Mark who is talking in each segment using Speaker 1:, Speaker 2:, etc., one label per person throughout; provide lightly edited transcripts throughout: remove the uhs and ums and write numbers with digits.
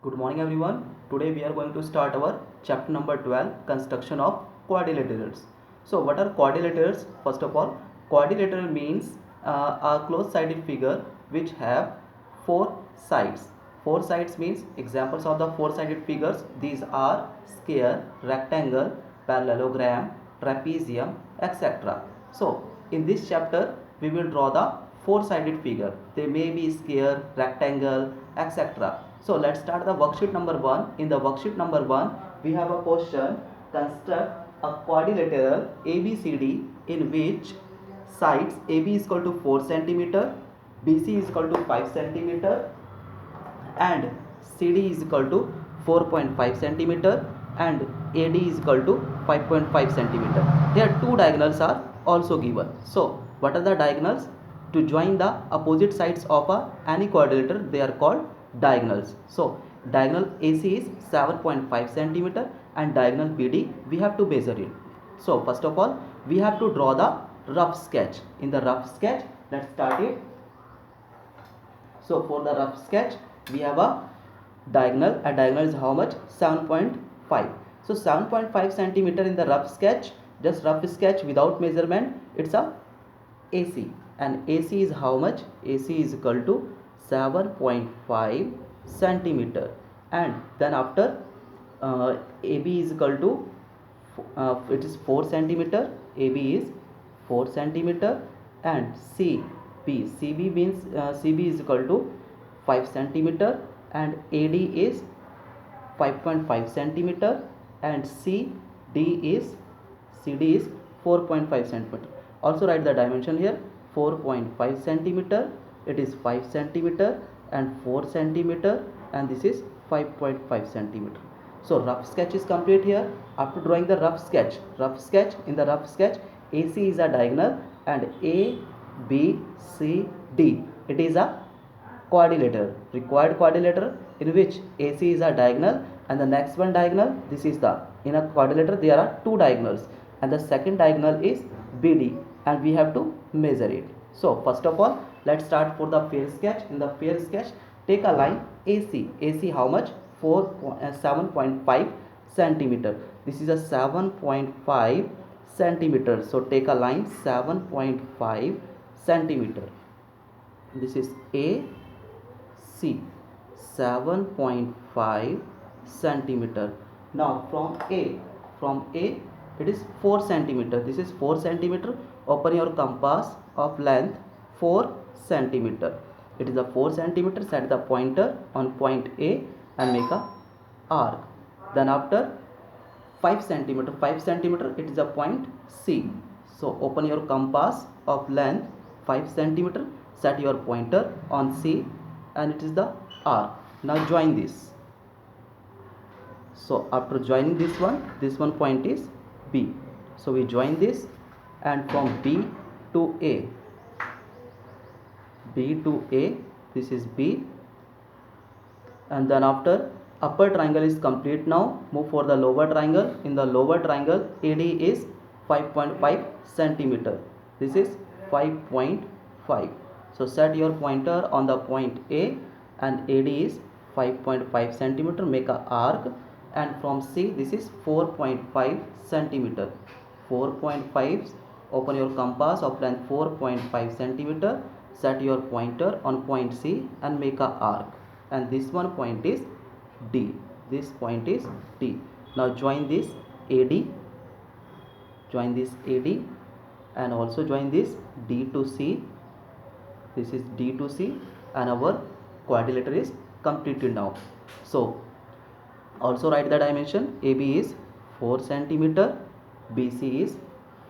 Speaker 1: Good morning everyone. Today we are going to start our chapter number 12, construction of quadrilaterals. So what are quadrilaterals? First of all, quadrilateral means a close sided figure which have four sides. Four sides means examples of the four sided figures. These are square, rectangle, parallelogram, trapezium, etc. So in this chapter we will draw the four sided figure. They may be square, rectangle, etc. So let's start the worksheet number 1. In the worksheet number 1, we have a question: construct a quadrilateral ABCD in which sides AB is equal to 4 cm, BC is equal to 5 cm, and CD is equal to 4.5 cm, and AD is equal to 5.5 cm. Here two diagonals are also given. So what are the diagonals? To join the opposite sides of any quadrilateral, they are called diagonals. So diagonal AC is 7.5 cm and diagonal BD we have to measure it. So first of all we have to draw the rough sketch. In the rough sketch, let's start it. So for the rough sketch, we have a diagonal. A diagonal is how much? 7.5. So 7.5 centimeter in the rough sketch, just rough sketch without measurement, it's a AC. And AC is how much? AC is equal to 7.5 centimeter. And then after AB is equal to it is 4 centimeter. AB is 4 centimeter, and CB means CB is equal to 5 centimeter, and AD is 5.5 centimeter, and CD is 4.5 centimeter. Also write the dimension here: 4.5 centimeter, it is 5 centimeter, and 4 centimeter, and this is 5.5 centimeter. So rough sketch is complete here. After drawing the rough sketch, in the rough sketch, AC is a diagonal, and ABCD, it is a required quadrilateral in which AC is a diagonal and the next one diagonal. This is the, in a quadrilateral there are two diagonals, and the second diagonal is BD, and we have to measure it. So first of all, let's start for the fair sketch. In the fair sketch, take a line AC. AC how much? 7.5 centimeter. This is a 7.5 centimeter. So take a line 7.5 centimeter. This is AC, 7.5 centimeter. Now from A it is 4 centimeter. This is 4 centimeter. Open your compass of length 4 centimeter. It is a 4 centimeter. Set the pointer on point A and make a arc. Then after 5 centimeter, it is a point C. So open your compass of length 5 centimeter. Set your pointer on C, and it is the arc. Now join this. So after joining this one point is B. So we join this, and from B to A, this is B, and then after upper triangle is complete. Now move for the lower triangle. In the lower triangle, AD is 5.5 centimeter. This is 5.5. So set your pointer on the point A, and AD is 5.5 centimeter. Make a arc, and from C this is 4.5 centimeter. 4.5. Open your compass of length 4.5 centimeter. Set your pointer on point C and make a arc, and this one point is D. This point is D. Now join this AD. And also join this D to C. This is D to C, and our quadrilateral is completed now. So also write the dimension. AB is 4 centimeter, BC is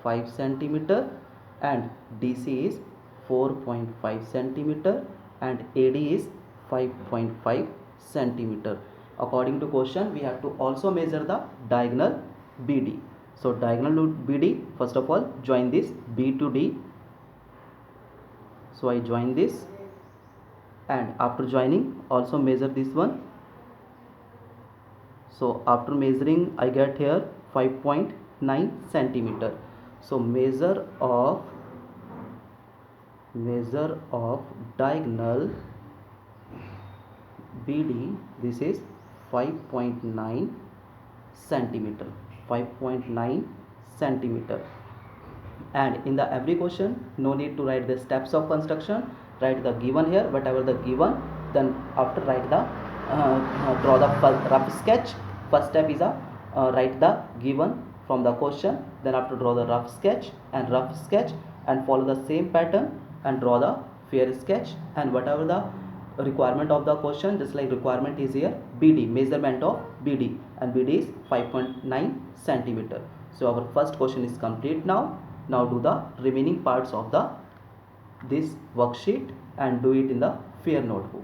Speaker 1: 5 centimeter, and DC is 4.5 centimeter, and AD is 5.5 centimeter. According to question, we have to also measure the diagonal BD. So diagonal BD, first of all join this B to D. So I join this, and after joining also measure this one. So after measuring, I get here 5.9 centimeter. So measure of diagonal BD, this is 5.9 centimeter. 5.9 centimeter. And in the every question, no need to write the steps of construction. Write the given here, whatever the given, then after write the draw the rough sketch. First step is a write the given from the question, then after draw the rough sketch and follow the same pattern and draw the fair sketch. And whatever the requirement of the question, just like requirement is here BD, measurement of BD, and BD is 5.9 centimeter. So our first question is complete now. Now do the remaining parts of the this worksheet and do it in the fair notebook.